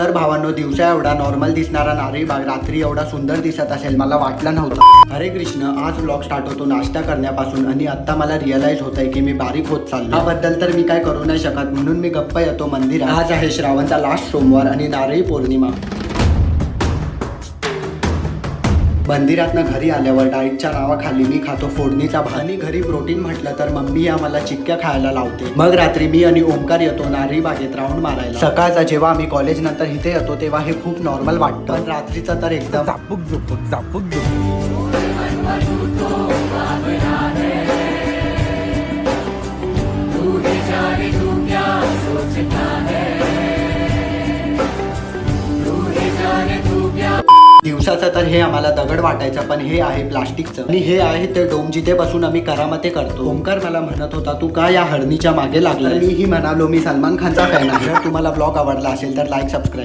तर भावांनो, दिवसा एवढा नॉर्मल दिसणारा नारळी बाग रात्री एवढा सुंदर दिसत असेल मला वाटलं नव्हतं. हरे कृष्ण. आज व्लॉग स्टार्ट होतो नाश्ता करण्यापासून आणि आता मला रिअलाइज होत आहे की मी बारीक होत चाललो. याबद्दल तर मी काय करू नाही शकत, म्हणून मी गप्प येतो मंदिरात. आज आहे श्रावणचा लास्ट सोमवार आणि नारळी पौर्णिमा. मंदिरातनं घरी आल्यावर डाएटच्या नावाखाली मी खातो फोडणीचा भात आणि घरी प्रोटीन म्हटलं तर मम्मी आम्हाला चिक्क्या खायला लावते. मग रात्री मी आणि ओमकार येतो नारळी बागेत राऊंड मारायला. सकाळचा जेव्हा आम्ही कॉलेज नंतर इथे येतो तेव्हा हे खूप नॉर्मल वाटतं, पण रात्रीचं तर एकदम झापूक झुपूक झापूक झुपूक. दिवसाचं तर हे आम्हाला दगड वाटायचं, पण हे आहे प्लास्टिकचं आणि हे आहे ते डोम जिथे बसून आम्ही करामते करतो. ओमकार मला म्हणत होता तू का या हरणीच्या मागे लागला. मीही म्हणालो मी सलमान खानचा फॅन आहे. जर तुम्हाला ब्लॉग आवडला असेल तर लाईक सबस्क्राईब.